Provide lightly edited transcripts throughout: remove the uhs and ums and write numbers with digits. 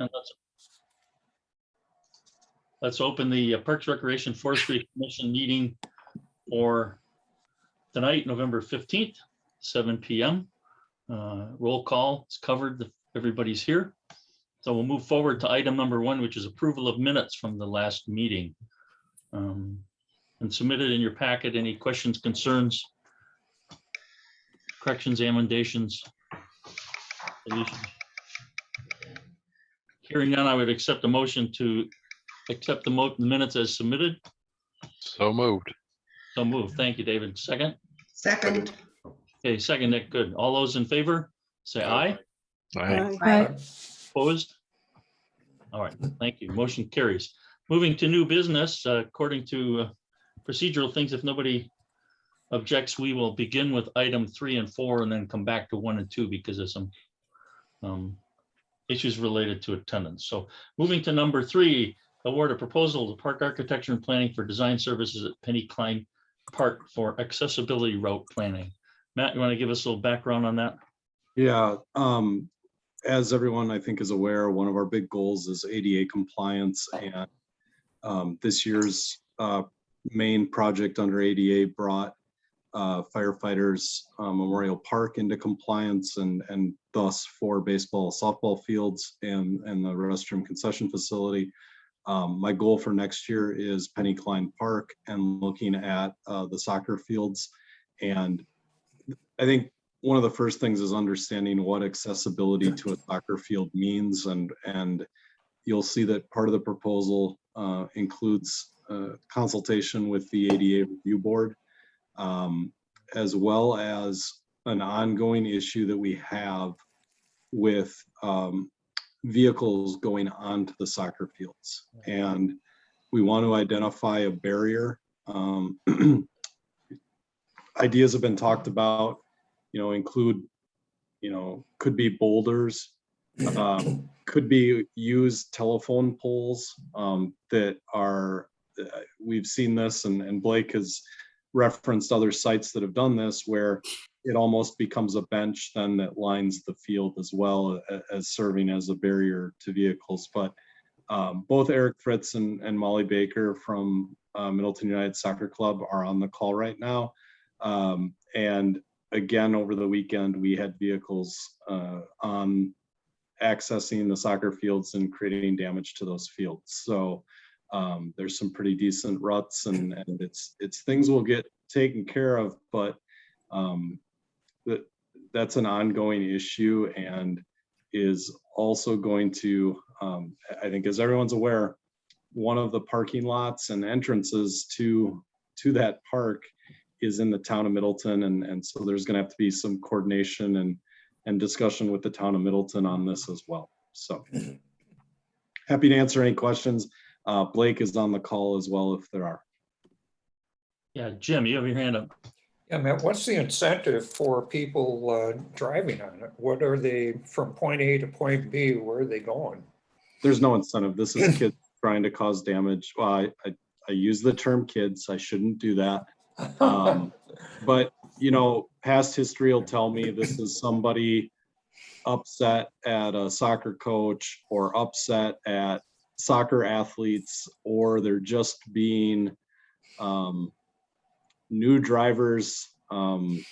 And let's open the Parks Recreation Forestry Commission meeting for tonight, November 15th, 7 p.m. Roll call is covered. Everybody's here. So we'll move forward to item number 1, which is approval of minutes from the last meeting. And submitted in your packet. Any questions, concerns, corrections, emendations, deletions? Hearing none, I would accept a motion to accept the minutes as submitted. So moved. So moved. Thank you, David. Second? Second. Okay, second, Nick. Good. All those in favor, say aye. Aye. Aye. Opposed? All right, thank you. Motion carries. Moving to new business, according to procedural things, if nobody objects, we will begin with item 3 and 4 and then come back to 1 and 2 because of some issues related to attendance. So moving to number 3, award a proposal to Park Architecture and Planning for design services at Klein Park for accessibility route planning. Matt, you want to give us a little background on that? Yeah, as everyone I think is aware, one of our big goals is ADA compliance, and this year's main project under ADA brought firefighters Memorial Park into compliance, and thus 4 baseball, softball fields and the restroom concession facility. My goal for next year is Klein Park and looking at the soccer fields. And I think one of the first things is understanding what accessibility to a soccer field means. And you'll see that part of the proposal includes consultation with the ADA review board, as well as an ongoing issue that we have with vehicles going onto the soccer fields. And we want to identify a barrier. Ideas have been talked about, include, could be boulders, could be used telephone poles that are, we've seen this, and Blake has referenced other sites that have done this, where it almost becomes a bench then that lines the field as well as serving as a barrier to vehicles. But both Eric Fritz and Molly Baker from Middleton United Soccer Club are on the call right now. And again, over the weekend, we had vehicles on accessing the soccer fields and creating damage to those fields. So there's some pretty decent ruts, and it's things will get taken care of, but that's an ongoing issue, and is also going to, I think, as everyone's aware, one of the parking lots and entrances to that park is in the town of Middleton, and so there's going to have to be some coordination and discussion with the town of Middleton on this as well. So happy to answer any questions. Blake is on the call as well if there are. Yeah, Jim, you have your hand up. Yeah, Matt, what's the incentive for people driving on it? What are they, from point A to point B, where are they going? There's no incentive. This is kids trying to cause damage. Well, I use the term kids. I shouldn't do that. But, past history will tell me this is somebody upset at a soccer coach or upset at soccer athletes, or they're just being new drivers. I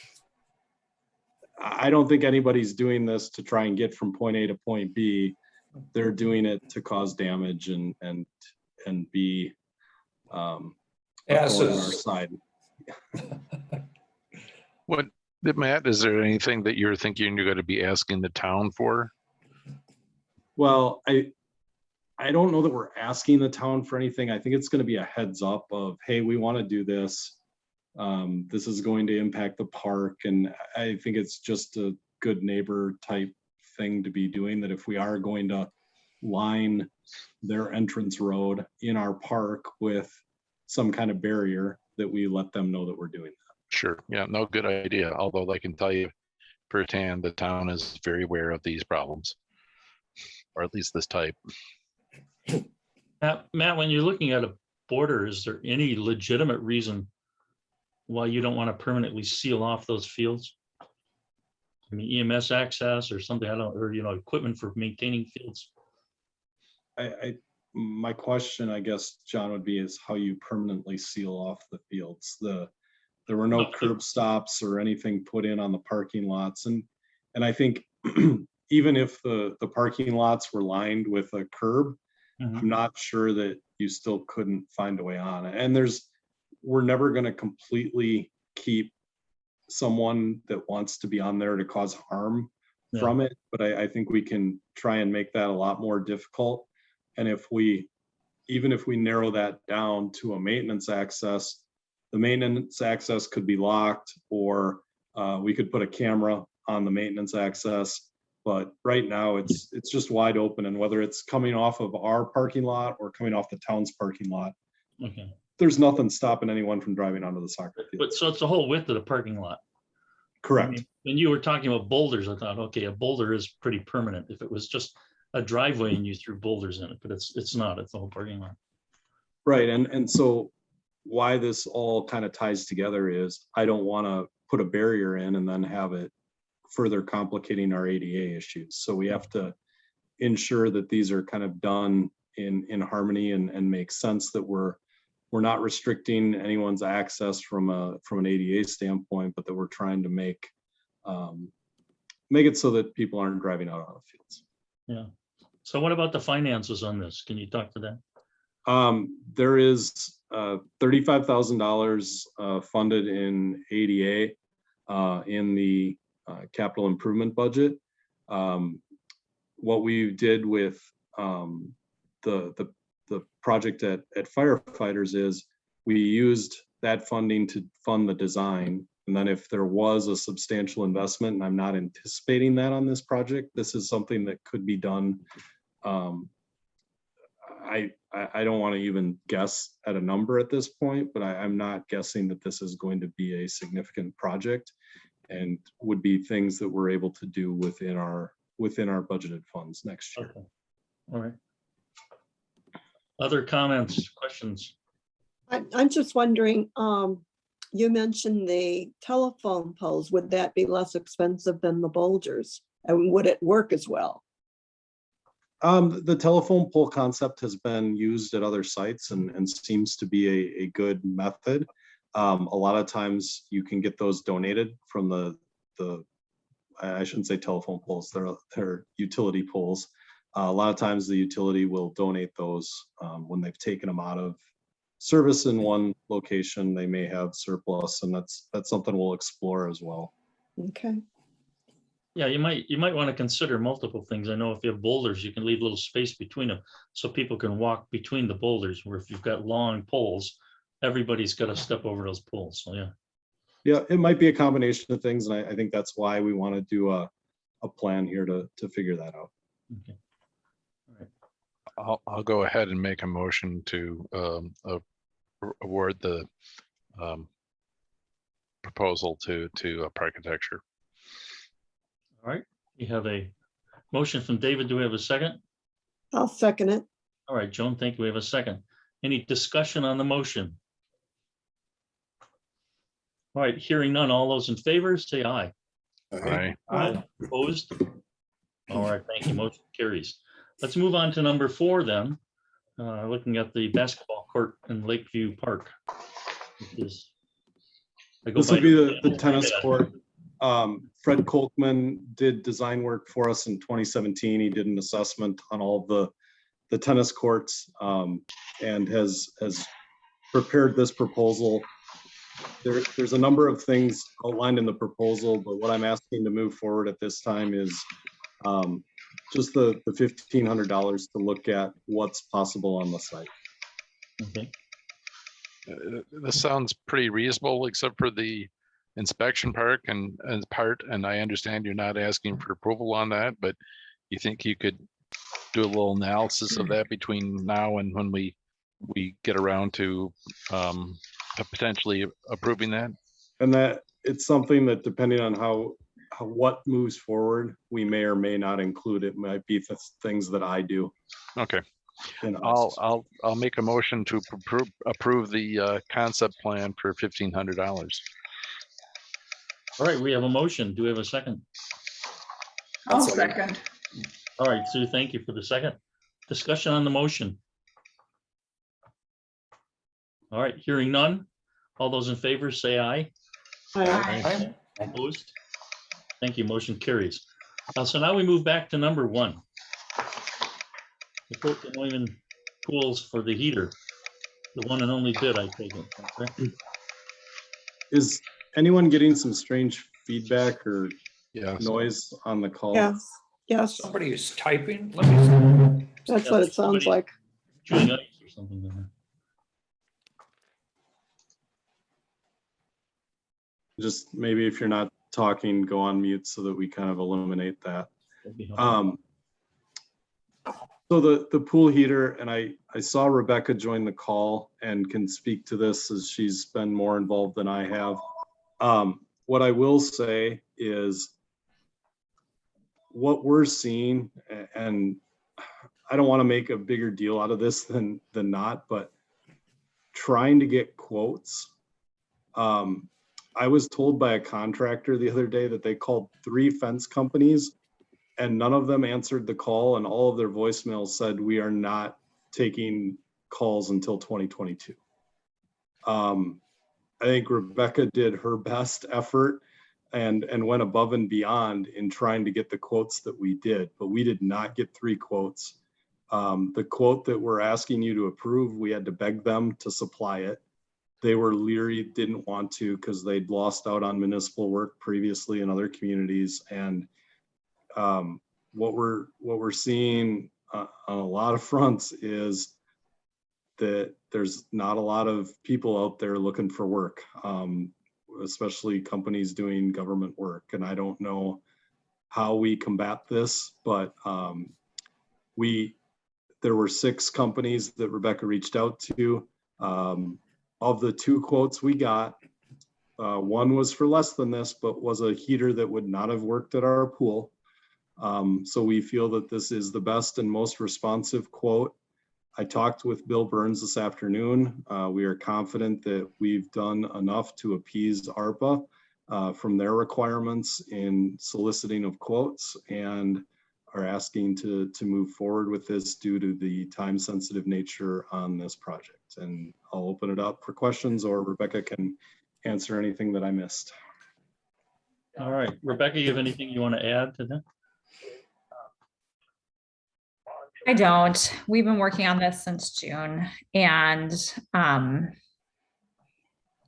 don't think anybody's doing this to try and get from point A to point B. They're doing it to cause damage and be on our side. What, Matt, is there anything that you're thinking you're going to be asking the town for? Well, I don't know that we're asking the town for anything. I think it's going to be a heads up of, hey, we want to do this. This is going to impact the park. And I think it's just a good neighbor type thing to be doing, that if we are going to line their entrance road in our park with some kind of barrier, that we let them know that we're doing that. Sure. Yeah, no, good idea. Although I can tell you firsthand, the town is very aware of these problems, or at least this type. Matt, when you're looking at a border, is there any legitimate reason why you don't want to permanently seal off those fields? I mean, EMS access or something, or equipment for maintaining fields. my question, I guess, John, would be is how you permanently seal off the fields. There were no curb stops or anything put in on the parking lots. And I think even if the parking lots were lined with a curb, I'm not sure that you still couldn't find a way on it. And we're never going to completely keep someone that wants to be on there to cause harm from it. But I think we can try and make that a lot more difficult. And even if we narrow that down to a maintenance access, the maintenance access could be locked, or we could put a camera on the maintenance access. But right now it's just wide open, and whether it's coming off of our parking lot or coming off the town's parking lot, there's nothing stopping anyone from driving onto the soccer field. But so it's the whole width of the parking lot. Correct. I mean, when you were talking about boulders, I thought, okay, a boulder is pretty permanent. If it was just a driveway and you threw boulders in it, but it's not, it's the whole parking lot. Right. And so why this all kind of ties together is I don't want to put a barrier in and then have it further complicating our ADA issues. So we have to ensure that these are kind of done in harmony and make sense, that we're not restricting anyone's access from an ADA standpoint, but that we're trying to make it so that people aren't driving out on the fields. Yeah. So what about the finances on this? Can you talk to that? There is $35,000 funded in ADA in the capital improvement budget. What we did with the project at firefighters is we used that funding to fund the design. And then if there was a substantial investment, and I'm not anticipating that on this project, this is something that could be done. I don't want to even guess at a number at this point, but I'm not guessing that this is going to be a significant project, and would be things that we're able to do within our budgeted funds next year. Okay. All right. Other comments, questions? I'm just wondering, you mentioned the telephone poles. Would that be less expensive than the boulders? And would it work as well? The telephone pole concept has been used at other sites and seems to be a good method. A lot of times you can get those donated from the I shouldn't say telephone poles, they're utility poles. A lot of times the utility will donate those when they've taken them out of service in one location. They may have surplus, and that's something we'll explore as well. Okay. Yeah, you might want to consider multiple things. I know if you have boulders, you can leave a little space between them so people can walk between the boulders, where if you've got long poles, everybody's got to step over those poles. So yeah, it might be a combination of things, and I think that's why we want to do a plan here to figure that out. Okay. All right. I'll go ahead and make a motion to award the proposal to Architecture. All right. You have a motion from David. Do we have a second? I'll second it. All right, Joan, thank you. We have a second. Any discussion on the motion? All right, hearing none. All those in favor, say aye. Aye. Aye. Opposed? All right, thank you. Motion carries. Let's move on to number 4 then. Looking at the basketball court in Lakeview Park. This would be the tennis court. Fred Kolkman did design work for us in 2017. He did an assessment on all of the tennis courts and has prepared this proposal. There's a number of things outlined in the proposal, but what I'm asking to move forward at this time is just the $1,500 to look at what's possible on the site. Okay. This sounds pretty reasonable, except for the inspection part, and I understand you're not asking for approval on that, but you think you could do a little analysis of that between now and when we get around to potentially approving that? And that it's something that, depending on how what moves forward, we may or may not include. It might be the things that I do. Okay. I'll make a motion to approve the concept plan for $1,500. All right, we have a motion. Do we have a second? I'll second. All right, Sue, thank you for the second. Discussion on the motion. All right, hearing none. All those in favor say aye. Aye. Opposed? Thank you. Motion carries. So now we move back to number 1. The quote the Neumann pools for the heater. The one and only bid, I take it. Okay. Is anyone getting some strange feedback or Yes. noise on the call? Yes, yes, Somebody is typing. Let me. that's what it sounds like. Chewing ice or something like that. Just maybe if you're not talking, go on mute so that we kind of eliminate that. That'd be helpful. So the pool heater, and I saw Rebecca join the call and can speak to this as she's been more involved than I have. What I will say is what we're seeing, and I don't want to make a bigger deal out of this than not, but trying to get quotes. I was told by a contractor the other day that they called 3 fence companies and none of them answered the call, and all of their voicemails said, we are not taking calls until 2022. I think Rebecca did her best effort and went above and beyond in trying to get the quotes that we did, but we did not get 3 quotes. The quote that we're asking you to approve, we had to beg them to supply it. They were leery, didn't want to because they'd lost out on municipal work previously in other communities. And what we're seeing on a lot of fronts is that there's not a lot of people out there looking for work, especially companies doing government work. And I don't know how we combat this, but there were 6 companies that Rebecca reached out to. Of the 2 quotes we got, one was for less than this, but was a heater that would not have worked at our pool. So we feel that this is the best and most responsive quote. I talked with Bill Burns this afternoon. We are confident that we've done enough to appease ARPA from their requirements in soliciting of quotes, and are asking to move forward with this due to the time-sensitive nature on this project. And I'll open it up for questions, or Rebecca can answer anything that I missed. All right, Rebecca, you have anything you want to add to that? I don't. We've been working on this since June, and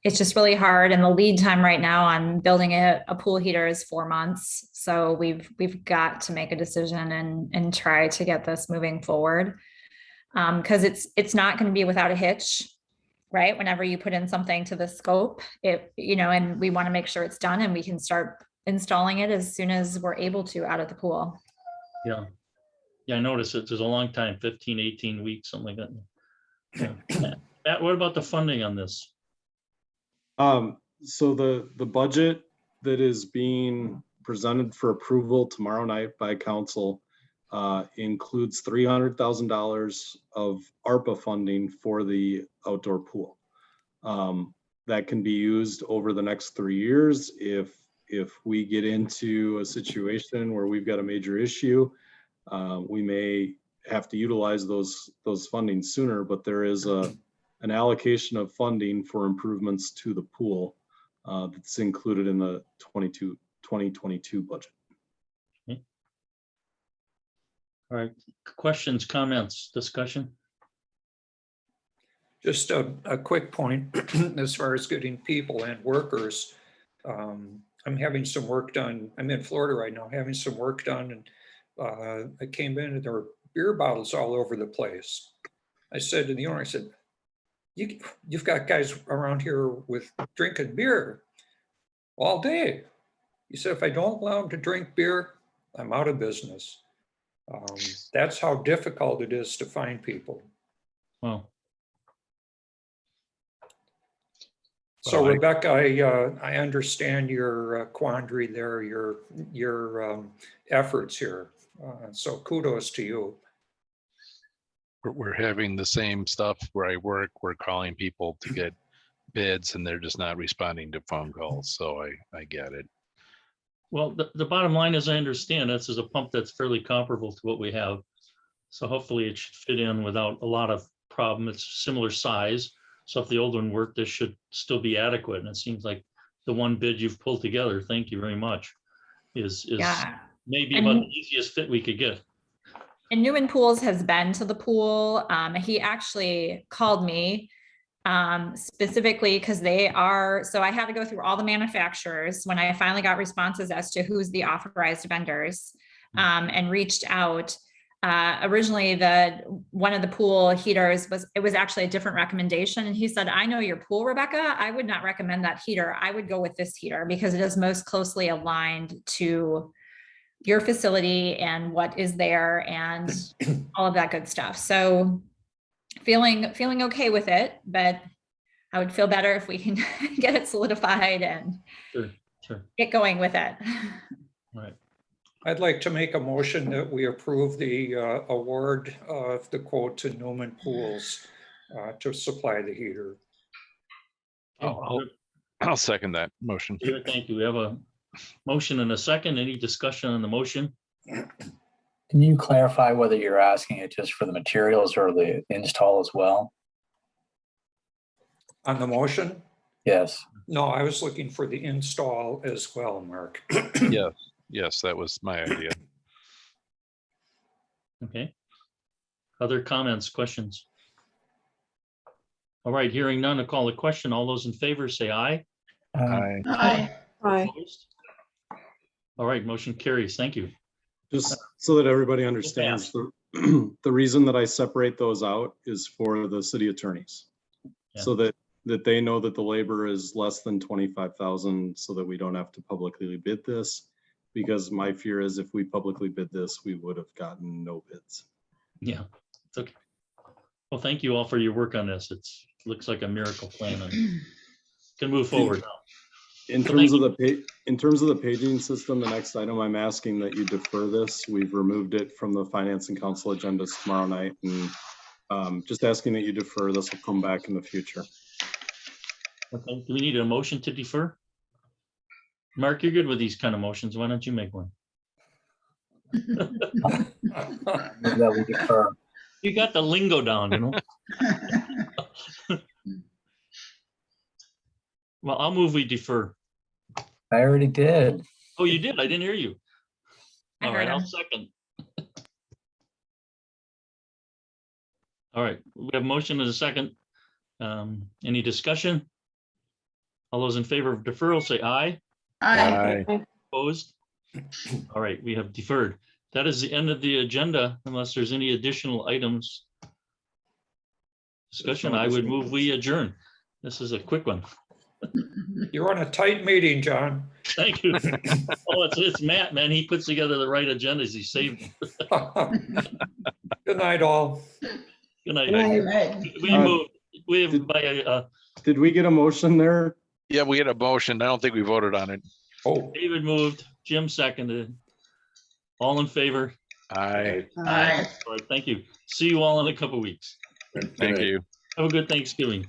it's just really hard. And the lead time right now on building a pool heater is 4 months. So we've got to make a decision and try to get this moving forward. Because it's not going to be without a hitch, right? Whenever you put in something to the scope, and we want to make sure it's done and we can start installing it as soon as we're able to out of the pool. Yeah. Yeah, I noticed it. There's a long time, 15, 18 weeks, something like that. Yeah. Matt, what about the funding on this? So the budget that is being presented for approval tomorrow night by council includes $300,000 of ARPA funding for the outdoor pool. That can be used over the next 3 years. If we get into a situation where we've got a major issue, we may have to utilize those funding sooner, but there is an allocation of funding for improvements to the pool that's included in the 2022 budget. Okay. All right, questions, comments, discussion? Just a quick point as far as getting people and workers. I'm having some work done. I'm in Florida right now, having some work done, and I came in and there were beer bottles all over the place. I said to the owner, I said, you've got guys around here with drinking beer all day. He said, if I don't allow them to drink beer, I'm out of business. That's how difficult it is to find people. Well, So Well, Rebecca, I understand your quandary there, your efforts here. So kudos to you. We're having the same stuff where I work. We're calling people to get bids and they're just not responding to phone calls. So I get it. well, the bottom line is, I understand this is a pump that's fairly comparable to what we have. So hopefully it should fit in without a lot of problem. It's similar size. So if the old one worked, this should still be adequate. And it seems like the one bid you've pulled together, thank you very much, is Yeah. maybe And- about the easiest fit we could get. And Newman Pools has been to the pool. He actually called me specifically because they are, so I had to go through all the manufacturers when I finally got responses as to who's the authorized vendors, and reached out. Originally, one of the pool heaters was actually a different recommendation. And he said, I know your pool, Rebecca. I would not recommend that heater. I would go with this heater because it is most closely aligned to your facility and what is there and all of that good stuff. So feeling okay with it, but I would feel better if we can get it solidified and Sure. get going with it. All right. I'd like to make a motion that we approve the award of the quote to Newman Pools to supply the heater. I'll second that motion. David, thank you. We have a motion and a second. Any discussion on the motion? Can you clarify whether you're asking it just for the materials or the install as well? On the motion? Yes. No, I was looking for the install as well, Mark. Yes, that was my idea. Okay. Other comments, questions? All right, hearing none, I'll call the question. All those in favor say aye. Aye. Aye. Opposed? All right, motion carries. Thank you. Just so that everybody understands, the reason that I separate those out is for the city attorneys. Yeah. So that they know that the labor is less than 25,000, so that we don't have to publicly bid this. Because my fear is if we publicly bid this, we would have gotten no bids. Yeah, it's okay. Well, thank you all for your work on this. It looks like a miracle plan and can move forward now. In terms of the paging system, the next item I'm asking that you defer this. We've removed it from the finance and council agendas tomorrow night, and just asking that you defer. This will come back in the future. Okay, do we need a motion to defer? Mark, you're good with these kind of motions. Why don't you make one? That we defer. You got the lingo down, you know? Well, I'll move we defer. I already did. Oh, you did? I didn't hear you. I All heard right, I'll him. second. All right, we have motion and a second. Any discussion? All those in favor of deferral say aye. Aye. Opposed? All right, we have deferred. That is the end of the agenda unless there's any additional items. Discussion, I would move we adjourn. This is a quick one. You're on a tight meeting, John. Thank you. Oh, it's Matt, man. He puts together the right agendas. He saved them. Good night, all. Good night. Right. We have by Did we get a motion there? Yeah, we had a motion. I don't think we voted on it. Oh, David moved, Jim seconded. All in favor? Aye. All right, thank you. See you all in a couple weeks. Thank you. Have a good Thanksgiving.